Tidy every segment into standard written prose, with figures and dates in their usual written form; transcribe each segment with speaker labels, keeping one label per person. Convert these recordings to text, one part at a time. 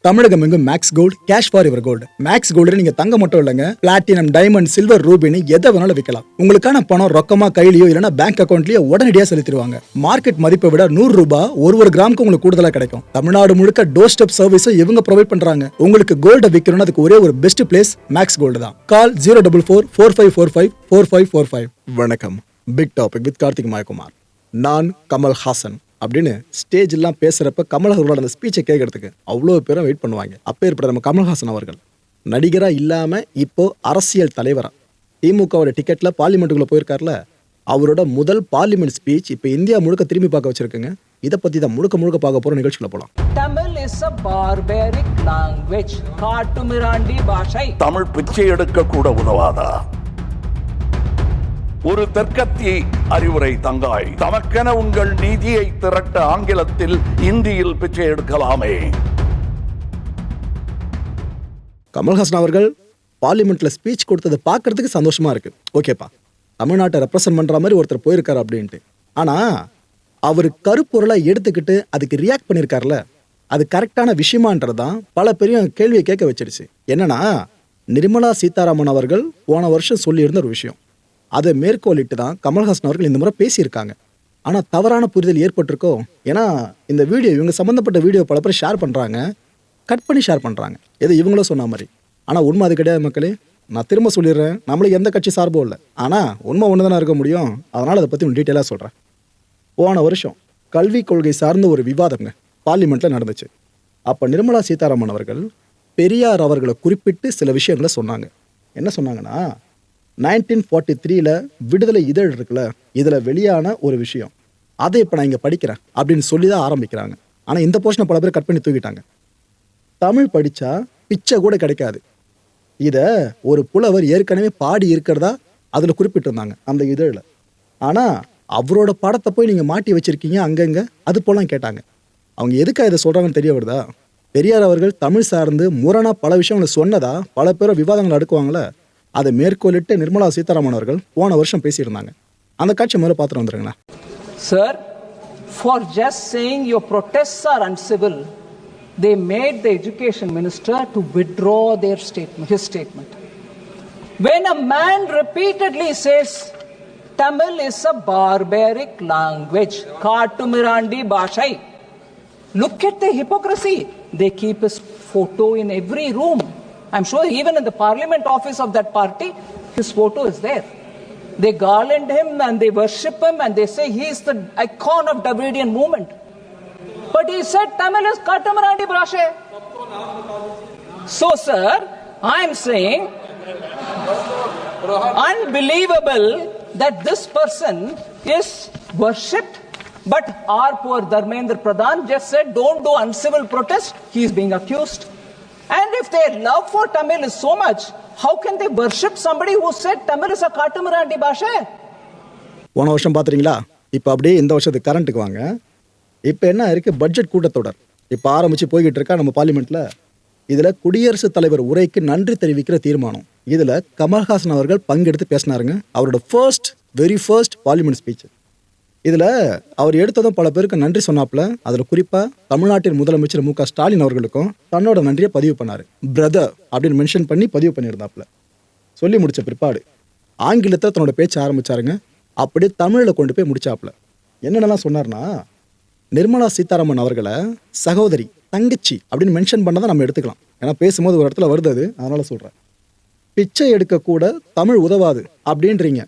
Speaker 1: தமிழகம் எங்கும் max gold, cash for your gold. Max gold நீங்க தங்க மட்டும் இல்லைங்க, பிளாட்டினம், டைமண்ட், சில்வர், ரூபினி எதை வேணாலும் விற்கலாம். உங்களுக்கான பணம் ரொக்கமா கையிலயோ இல்லைன்னா பேங்க் அக்கௌண்ட்லயோ உடனடியாக செலுத்திடுவாங்க. மார்க்கெட் மதிப்பை விட 100 ரூபாய் ஒரு கிராமுக்கு உங்களுக்கு கூடுதலா கிடைக்கும். தமிழ்நாடு முழுக்க டோர் ஸ்டெப் சர்வீஸும் இவங்க ப்ரொவைட் பண்றாங்க. உங்களுக்கு கோல்ட விற்கணும்னா அதுக்கு ஒரே ஒரு பெஸ்ட் பிளேஸ் மேக்ஸ் கோல்டு தான். கால் 04445454545. வணக்கம். Big topic with Karthik Mayakumar. நான் கமல் ஹாசன் அப்படின்னு ஸ்டேஜ் எல்லாம் பேசுறப்ப கமல்ஹாசனோட அந்த ஸ்பீச்சை கேட்கறதுக்கு அவ்வளோ பேரும் வெயிட் பண்ணுவாங்க. அப்பேற்பட்ட நம்ம கமல்ஹாசன் அவர்கள் நடிகரா இல்லாம இப்போ அரசியல் தலைவரா திமுகவோட டிக்கெட்ல பார்லிமெண்ட்டுக்குள்ள போயிருக்காருல, அவரோட முதல் பார்லிமெண்ட் ஸ்பீச் இப்போ இந்தியா முழுக்க திரும்பி பார்க்க வச்சிருக்குங்க. இதை பத்தி தான் முழுக்க பார்க்க போற நிகழ்ச்சிக்குள்ள போலாம்.
Speaker 2: Tamil is a barbaric language. காட்டுமிராண்டி பாஷை.
Speaker 3: தமிழ் பிச்சை எடுக்க கூட உதவாதா? ஒரு தெற்கத்திய அறிவுரை தங்காய், தமக்கென உங்கள் நீதியை திரட்ட ஆங்கிலத்தில் இந்தியில் பிச்சை எடுக்கலாமே.
Speaker 1: கமல்ஹாசன் அவர்கள் பார்லிமெண்ட்ல ஸ்பீச் கொடுத்ததை பார்க்கறதுக்கு சந்தோஷமா இருக்கு. ஓகேப்பா, தமிழ்நாட்டை ரெப்ரசன்ட் பண்ற மாதிரி ஒருத்தர் போயிருக்காரு அப்படின்ட்டு. ஆனா அவர் கருப்பொருளை எடுத்துக்கிட்டு அதுக்கு ரியாக்ட் பண்ணியிருக்காருல, அது கரெக்டான விஷயமான்றதான் பல பெரிய கேள்வியை கேட்க வச்சிருச்சு. என்னன்னா, நிர்மலா சீதாராமன் அவர்கள் போன வருஷம் சொல்லியிருந்த ஒரு விஷயம், அதை மேற்கோளிட்டு தான் கமல்ஹாசன் அவர்கள் இந்த முறை பேசியிருக்காங்க. ஆனால் தவறான புரிதல் ஏற்பட்டிருக்கோ. ஏன்னா இந்த வீடியோ, இவங்க சம்மந்தப்பட்ட வீடியோ பல பேர் ஷேர் பண்ணுறாங்க, கட் பண்ணி ஷேர் பண்ணுறாங்க, எது இவங்களும் சொன்ன மாதிரி. ஆனால் உண்மை அது கிடையாது மக்களே. நான் திரும்ப சொல்லிடுறேன், நம்மளுக்கு எந்த கட்சி சார்பும் இல்லை. ஆனால் உண்மை ஒன்று தானே இருக்க முடியும். அதனால் அதை பற்றி டீட்டெயிலாக சொல்கிறேன். போன வருஷம் கல்விக் கொள்கை சார்ந்த ஒரு விவாதங்க பார்லிமெண்ட்டில் நடந்துச்சு. அப்போ நிர்மலா சீதாராமன் அவர்கள் பெரியார் அவர்களை குறிப்பிட்டு சில விஷயங்களை சொன்னாங்க. என்ன சொன்னாங்கன்னா, 1943 விடுதலை இதழ் இருக்குல்ல, இதில் வெளியான ஒரு விஷயம், அதை இப்போ நான் இங்கே படிக்கிறேன் அப்படின்னு சொல்லி தான் ஆரம்பிக்கிறாங்க. ஆனால் இந்த போர்ஷனை பல பேர் கட் பண்ணி தூக்கிட்டாங்க. தமிழ் படித்தா பிச்சை கூட கிடைக்காது, இதை ஒரு புலவர் ஏற்கனவே பாடி இருக்கிறதா அதில் குறிப்பிட்டிருந்தாங்க அந்த இதழில். ஆனால் அவரோட படத்தை போய் நீங்கள் மாட்டி வச்சுருக்கீங்க அங்கங்கே, அது போலாம் கேட்டாங்க. அவங்க எதுக்காக இதை சொல்கிறாங்கன்னு தெரிய வருதா? பெரியார் அவர்கள் தமிழ் சார்ந்து முரணாக பல விஷயங்களை சொன்னதா பல பேரை விவாதங்கள் அடுக்குவாங்களே, அதை மேற்கோளிட்டு நிர்மலா சீதாராமன் அவர்கள் போன வருஷம் பேசியிருந்தாங்க. அந்த காட்சி மேலே பார்த்துட்டு வந்துருங்களா.
Speaker 2: Sir, for just saying your protests are uncivil, they made the education minister to withdraw their statement, his statement. When a man repeatedly says Tamil is a barbaric language, Kaatumirandi Bashai, look at the hypocrisy. They keep his photo in every room. I'm sure even in the parliament office of that party, his photo is there. They garland him and they worship him and they say he is the icon of Dravidian movement. But he said Tamil is Kattamarandi Brashe. So sir, I'm saying unbelievable that this person is worshipped. But our poor Dharmendra Pradhan just said don't do uncivil protest. He is being accused. And if their love for Tamil is so much, how can they worship somebody who said Tamil is a Kattamarandi Bhasha?
Speaker 1: போன வருஷம் பார்த்துறீங்களா? இப்போ அப்படியே இந்த வருஷத்துக்கு கரண்ட்டுக்கு வாங்க. இப்போ என்ன இருக்குது, பட்ஜெட் கூட்டத்தொடர் இப்போ ஆரம்பித்து போய்கிட்டு இருக்கா நம்ம பார்லிமெண்ட்டில். இதில் குடியரசுத் தலைவர் உரைக்கு நன்றி தெரிவிக்கிற தீர்மானம், இதில் கமல்ஹாசன் அவர்கள் பங்கெடுத்து பேசினாருங்க. அவரோட வெரி ஃபர்ஸ்ட் பார்லிமெண்ட் ஸ்பீச். இதில் அவர் எடுத்ததும் பல பேருக்கு நன்றி சொன்னாப்புல. அதில் குறிப்பாக தமிழ்நாட்டின் முதலமைச்சர் மு க ஸ்டாலின் அவர்களுக்கும் தன்னோட நன்றியை பதிவு பண்ணார். பிரதர் அப்படின்னு மென்ஷன் பண்ணி பதிவு பண்ணியிருந்தாப்புல. சொல்லி முடித்த பிற்பாடு ஆங்கிலத்தில் தன்னோட பேச்சை ஆரம்பித்தாருங்க. அப்படியே தமிழில் கொண்டு போய் முடிச்சாப்புல. என்னென்னலாம் சொன்னார்னா, நிர்மலா சீதாராமன் அவர்களை சகோதரி, தங்கச்சி அப்படின்னு மென்ஷன் பண்ணதை நம்ம எடுத்துக்கலாம். ஏன்னா பேசும்போது ஒரு இடத்துல வருது அது, அதனால் சொல்கிறேன். பிச்சை எடுக்கக்கூட தமிழ் உதவாது அப்படின்றீங்க,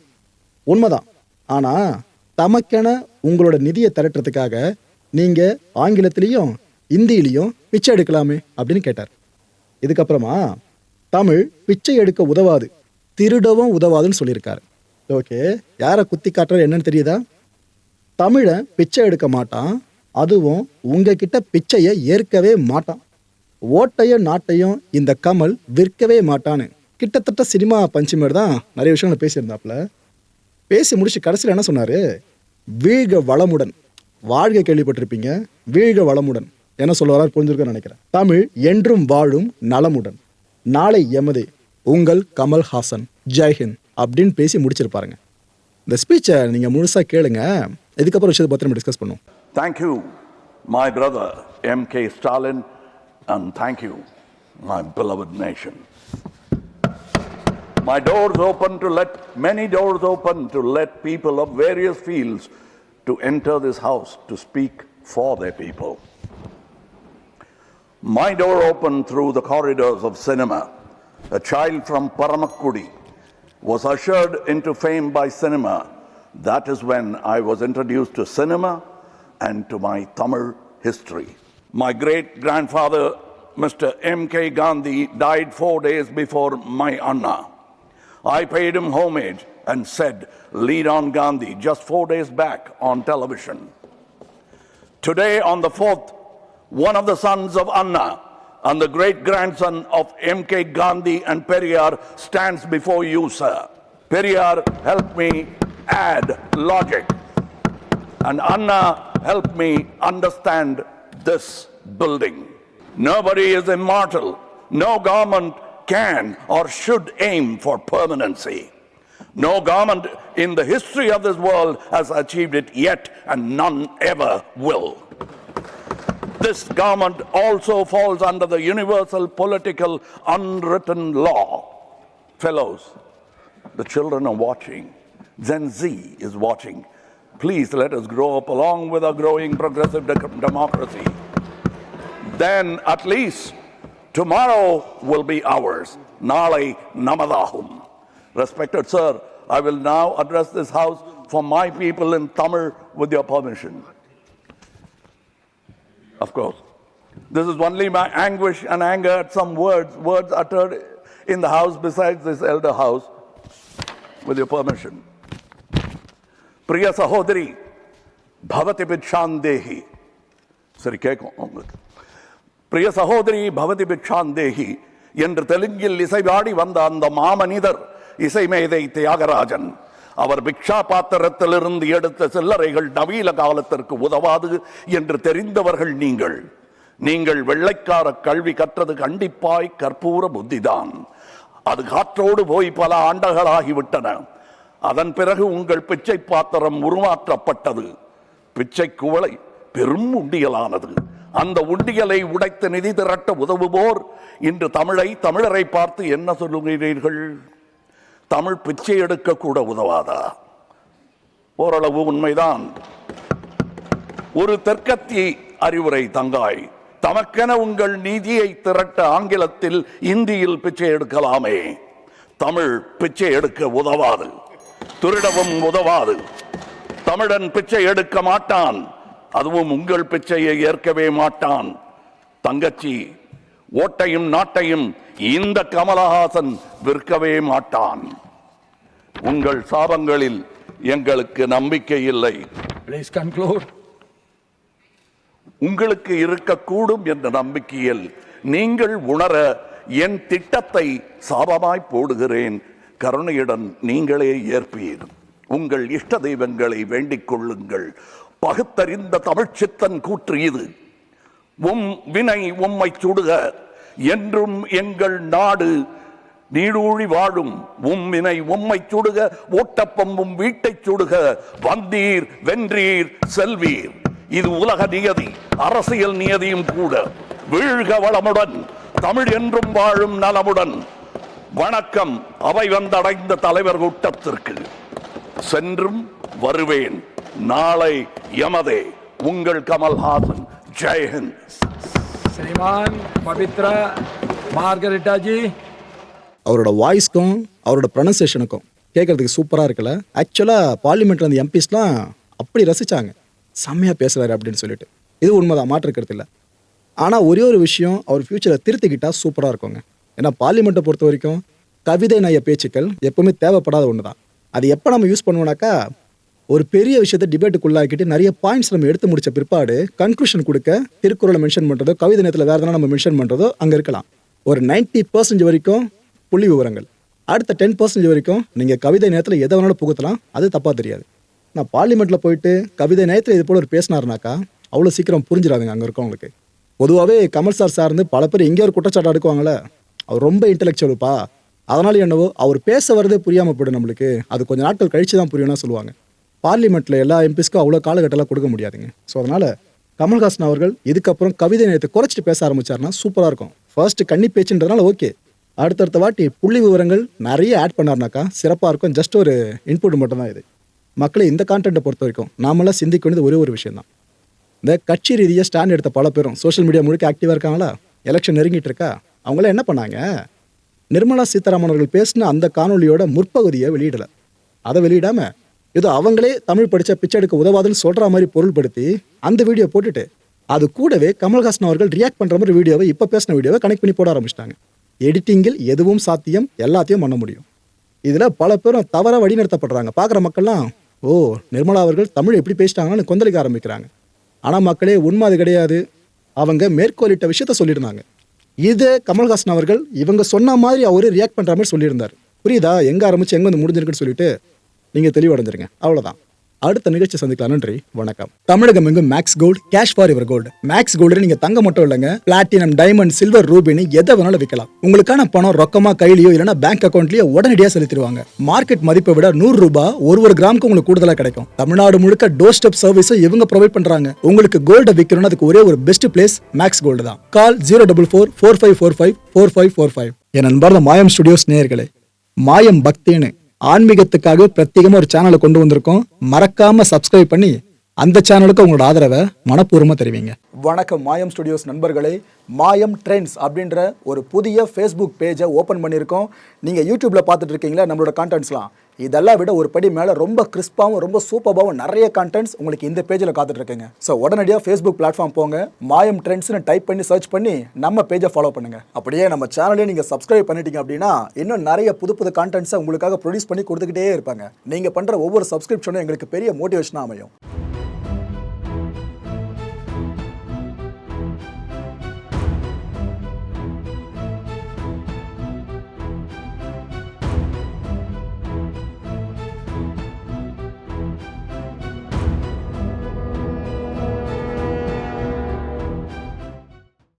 Speaker 1: உண்மைதான். ஆனால் தமக்கென உங்களோட நிதியை திரட்டுறதுக்காக நீங்கள் ஆங்கிலத்திலையும் இந்தியிலையும் பிச்சை எடுக்கலாமே அப்படின்னு கேட்டார். இதுக்கப்புறமா தமிழ் பிச்சை எடுக்க உதவாது, திருடவும் உதவாதுன்னு சொல்லியிருக்காரு. ஓகே, யாரை குத்தி காட்டுறது என்னன்னு தெரியுதா? தமிழை பிச்சை எடுக்க மாட்டான், அதுவும் உங்ககிட்ட பிச்சையை ஏற்கவே மாட்டான், ஓட்டையும் நாட்டையும் இந்த கமல் விற்கவே மாட்டான்னு கிட்டத்தட்ட சினிமா பஞ்சுமேடு தான் நிறைய விஷயங்களை பேசியிருந்தாப்புல. பேசி முடிச்சு கடைசியில் என்ன சொன்னார்? வீழ்க வளமுடன். வாழ்க கேள்விப்பட்டிருப்பீங்க, வீழ்க வளமுடன் என்ன சொல்ல வரார் புரிஞ்சிருக்கேன்னு நினைக்கிறேன். தமிழ் என்றும் வாழும் நலமுடன், நாளை எமதே, உங்கள் கமல்ஹாசன், ஜெய்ஹிந்த் அப்படின்னு பேசி முடிச்சிருப்பாருங்க. இந்த ஸ்பீச்சை நீங்கள் முழுசாக கேளுங்க. இதுக்கப்புறம் விஷயத்தை பற்றி நம்ம டிஸ்கஸ் பண்ணுவோம்.
Speaker 3: Thank you, my brother M.K. Stalin, and thank you, my beloved nation. My doors open to let many doors open to let people of various fields to enter this house to speak for their people. My door opened through the corridors of cinema. A child from Paramakkudi was ushered into fame by cinema. That is when I was introduced to cinema and to my Tamil history. My great-grandfather, Mr. M.K. Gandhi, died 4 days before my Anna. I paid him homage and said, "Lead on Gandhi," just 4 days back on television. Today, on the 4th, one of the sons of Anna and the great-grandson of M.K. Gandhi and Periyar stands before you, sir. Periyar helped me add logic, and Anna helped me understand this building. Nobody is immortal. No government can or should aim for permanency. No government in the history of this world has achieved it yet, and none ever will. This government also falls under the universal political unwritten law. Fellows, the children are watching. Gen Z is watching. Please let us grow up along with our growing progressive democracy. Then at least tomorrow will be ours. Nalai namadahum. Respected sir, I will now address this house for my people in Tamil with your permission. Of course, this is only my anguish and anger at some words uttered in the house besides this elder house, with your permission. Priya Sahodari, Bhavati Bichandehi. Sari kekum ungalku. Priya Sahodari, Bhavati Bichandehi என்று தெலுங்கில் இசைபாடி வந்த அந்த மாமனிதர் இசைமேதை தியாகராஜன். அவர் பிக்ஷா பாத்திரத்திலிருந்து எடுத்த சில்லறைகள் நவீன காலத்திற்கு உதவாது என்று தெரிந்தவர்கள் நீங்கள். நீங்கள் வெள்ளைக்கார கல்வி கற்றது கண்டிப்பாய் கற்பூர புத்திதான். அது காற்றோடு போய் பல ஆண்டுகளாகிவிட்டன. அதன் பிறகு உங்கள் பிச்சை பாத்திரம் உருமாற்றப்பட்டது. பிச்சை குவளை பெரும் உண்டியலானது. அந்த உண்டியலை உடைத்து நிதி திரட்ட உதவுவோர் இன்று தமிழரை பார்த்து என்ன சொல்லுகிறீர்கள்? தமிழ் பிச்சை எடுக்க கூட உதவாதா? ஓரளவு உண்மைதான். ஒரு தெற்கத்தி அறிவுரை தங்காய். தமக்கென உங்கள் நிதியை திரட்ட ஆங்கிலத்தில் இந்தியில் பிச்சை எடுக்கலாமே. தமிழ் பிச்சை எடுக்க உதவாது, திருடவும் உதவாது. தமிழன் பிச்சை எடுக்க மாட்டான், அதுவும் உங்கள் பிச்சையை ஏற்கவே மாட்டான். தங்கச்சி, ஓட்டையும் நாட்டையும் இந்த கமலஹாசன் விற்கவே மாட்டான். உங்கள் சாபங்களில் எங்களுக்கு நம்பிக்கை இல்லை.
Speaker 4: Please conclude.
Speaker 3: உங்களுக்கு இருக்கக்கூடும் என்ற நம்பிக்கையில் நீங்கள் உணர என் திட்டத்தை சாபமாய் போடுகிறேன். கருணையுடன் நீங்களே ஏற்பீர். உங்கள் இஷ்ட தெய்வங்களை வேண்டிக் கொள்ளுங்கள். பகுத்தறிந்த தமிழ்ச்சித்தன் கூற்று இது. வினை உம்மை சுடுக, என்றும் எங்கள் நாடு நீடூழி வாழும். வினை உம்மை சுடுக, ஓட்டப்பம்பும் வீட்டை சுடுக. வந்தீர் வென்றீர் செல்வீர். இது உலக நியதி, அரசியல் நியதியும் கூட. வீழ்க வளமுடன், தமிழ் என்றும் வாழும் நலமுடன். வணக்கம் அவை வந்தடைந்த தலைவர் கூட்டத்திற்கு. சென்றும் வருவேன். நாளை யமதே. உங்கள் கமல்ஹாசன். ஜெய்ஹிந்த்.
Speaker 4: श्रीमान पवित्र मार्गरेटा जी.
Speaker 1: அவரோட வாய்ஸ்க்கும் அவரோட ப்ரொனன்சியேஷனுக்கும் கேட்கறதுக்கு சூப்பராக இருக்குல்ல. ஆக்சுவலாக பார்லிமெண்ட்டில் அந்த எம்பிஸ்லாம் அப்படி ரசித்தாங்க, செம்மையாக பேசுகிறாரு அப்படின்னு சொல்லிட்டு. இது உண்மைதான், மாற்றிருக்கிறது இல்லை. ஆனால் ஒரே ஒரு விஷயம், அவர் ஃப்யூச்சரை திருத்திக்கிட்டால் சூப்பராக இருக்குங்க. ஏன்னா பார்லிமெண்ட்டை பொறுத்த வரைக்கும் கவிதை நய பேச்சுக்கள் எப்பவுமே தேவைப்படாத ஒன்று தான். அது எப்போ நம்ம யூஸ் பண்ணுவோம்னாக்கா, ஒரு பெரிய விஷயத்தை டிபேட்டுக்குள்ளாக்கிட்டு நிறைய பாயிண்ட்ஸ் நம்ம எடுத்து முடிச்ச பிற்பாடு கன்க்ளூஷன் கொடுக்க திருக்குறளை மென்ஷன் பண்ணுறதோ, கவிதை நேரத்தில் வேறு எதனா நம்ம மென்ஷன் பண்ணுறதோ அங்கே இருக்கலாம். ஒரு 90% வரைக்கும் புள்ளி விவரங்கள், அடுத்த 10% வரைக்கும் நீங்கள் கவிதை நேரத்தில் எதை வேணாலும் புகுத்தலாம், அது தப்பாக தெரியாது. நான் பார்லிமெண்ட்டில் போயிட்டு கவிதை நேரத்தில் இது போல் ஒரு பேசினாருனாக்கா அவ்வளோ சீக்கிரம் புரிஞ்சிடாதுங்க அங்கே இருக்கவங்களுக்கு. பொதுவாகவே கமல் சார் சார்ந்து பல பேர் எங்கேயோ ஒரு குற்றச்சாட்டு அடுக்குவாங்களே, அவர் ரொம்ப இன்டெலெக்சுவலுப்பா, அதனால என்னவோ அவர் பேச வரதே புரியாமல் போய்டும் நம்மளுக்கு, அது கொஞ்சம் நாட்கள் கழித்து தான் புரியும்னா சொல்லுவாங்க. பார்லிமெண்ட்டில் எல்லா எம்பிஸ்க்கும் அவ்வளோ காலகட்டம்லாம் கொடுக்க முடியாதுங்க. ஸோ அதனால் கமல்ஹாசன் அவர்கள் இதுக்கப்புறம் கவிதை நேயத்தை குறைச்சிட்டு பேச ஆரம்பிச்சாருன்னா சூப்பராக இருக்கும். ஃபர்ஸ்ட் கன்னி பேச்சுன்றதுனால ஓகே, அடுத்தடுத்த வாட்டி புள்ளி விவரங்கள் நிறைய ஆட் பண்ணார்னாக்கா சிறப்பாக இருக்கும். ஜஸ்ட் ஒரு இன்புட் மட்டும் தான் இது. மக்களை இந்த கான்டென்ட்டை பொறுத்த வரைக்கும் நாமெல்லாம் சிந்திக்க வேண்டியது ஒரே ஒரு விஷயம் தான். இந்த கட்சி ரீதியாக ஸ்டாண்ட் எடுத்த பல பேரும் சோஷியல் மீடியா முழுக்க ஆக்டிவாக இருக்காங்களா? எலெக்ஷன் நெருங்கிட்டு இருக்கா? அவங்களாம் என்ன பண்ணாங்க? நிர்மலா சீதாராமன் அவர்கள் பேசின அந்த காணொலியோட முற்பகுதியை வெளியிடலை. அதை வெளியிடாமல் ஏதோ அவங்களே தமிழ் படித்த பிச்சை எடுக்க உதவாதுன்னு சொல்கிற மாதிரி பொருள்படுத்தி அந்த வீடியோ போட்டுட்டு அது கூடவே கமல்ஹாசன் அவர்கள் ரியாக்ட் பண்ணுற மாதிரி வீடியோவை இப்போ பேசின வீடியோவை கனெக்ட் பண்ணி போட ஆரம்பிச்சிட்டாங்க. எடிட்டிங்கில் எதுவும் சாத்தியம், எல்லாத்தையும் பண்ண முடியும். இதில் பல பேரும் தவறாக வழிநடத்தப்படுறாங்க. பார்க்குற மக்கள்லாம் ஓ நிர்மலா அவர்கள் தமிழ் எப்படி பேசிட்டாங்கன்னு கொந்தளிக்க ஆரம்பிக்கிறாங்க. ஆனால் மக்களே உண்மை அது கிடையாது. அவங்க மேற்கோளிட்ட விஷயத்த சொல்லியிருந்தாங்க. இது கமல்ஹாசன் அவர்கள் இவங்க சொன்ன மாதிரி அவரு ரியாக்ட் பண்ணுற மாதிரி சொல்லியிருந்தார். புரியுதா? எங்கே ஆரம்பிச்சு எங்கே வந்து முடிஞ்சிருக்குன்னு சொல்லிட்டு நீங்கள் தெளிவடைஞ்சிருங்க. அவ்வளோதான். அடுத்த நிகழ்ச்சி சந்திக்கலாம். நன்றி, வணக்கம். தமிழகம் எங்கும் max gold, cash for your gold. Max gold நீங்க தங்க மட்டும் இல்லைங்க, பிளாட்டினம், டைமண்ட், சில்வர், ரூபினி எதை வேணாலும் விற்கலாம். உங்களுக்கான பணம் ரொக்கமா கையிலயோ இல்லைன்னா பேங்க் அக்கௌண்ட்லயோ உடனடியாக செலுத்திடுவாங்க. மார்க்கெட் மதிப்பை விட 100 ரூபாய் ஒரு கிராமுக்கு உங்களுக்கு கூடுதலாக கிடைக்கும். தமிழ்நாடு முழுக்க டோர் ஸ்டெப் சர்வீஸை இவங்க ப்ரொவைட் பண்றாங்க. உங்களுக்கு கோல்டை விற்கணும்னு அதுக்கு ஒரே ஒரு பெஸ்ட் பிளேஸ் மேக்ஸ் கோல்டு தான். கால் 04445454545. என் அன்பார்ந்த மாயம் ஸ்டுடியோஸ் நேயர்களே, மாயம் பக்தின்னு ஆன்மீகத்துக்காக பிரத்யேகமாக ஒரு சேனலை கொண்டு வந்திருக்கோம். மறக்காம சப்ஸ்கிரைப் பண்ணி அந்த சேனலுக்கு உங்களோட ஆதரவை மனப்பூர்வமாக தெரிவிங்க. வணக்கம் மாயம் ஸ்டுடியோஸ் நண்பர்களே. மாயம் ட்ரெண்ட்ஸ் அப்படின்ற ஒரு புதிய ஃபேஸ்புக் பேஜை ஓப்பன் பண்ணியிருக்கோம். நீங்கள் யூடியூப்பில் பார்த்துட்டு இருக்கீங்களா நம்மளோட கான்டென்ட்ஸ்லாம். இதெல்லாம் விட ஒரு படி மேலே ரொம்ப கிறிஸ்பாகவும் ரொம்ப சூப்பராகவும் நிறைய கான்டென்ட்ஸ் உங்களுக்கு இந்த பேஜில் காத்துட்ருக்குங்க. ஸோ உடனடியாக ஃபேஸ்புக் பிளாட்ஃபார்ம் போங்க, மாயம் ட்ரெண்ட்ஸ்னு டைப் பண்ணி சர்ச் பண்ணி நம்ம பேஜை ஃபாலோ பண்ணுங்கள். அப்படியே நம்ம சேனலையும் நீங்கள் சப்ஸ்கிரைப் பண்ணிட்டீங்க அப்படின்னா இன்னும் நிறைய புது கான்டென்ட்ஸை உங்களுக்காக ப்ரொடியூஸ் பண்ணி கொடுத்துக்கிட்டே இருப்பாங்க. நீங்கள் பண்ணுற ஒவ்வொரு சப்ஸ்கிரிப்ஷனும் எங்களுக்கு பெரிய மோட்டிவேஷனாக அமையும்.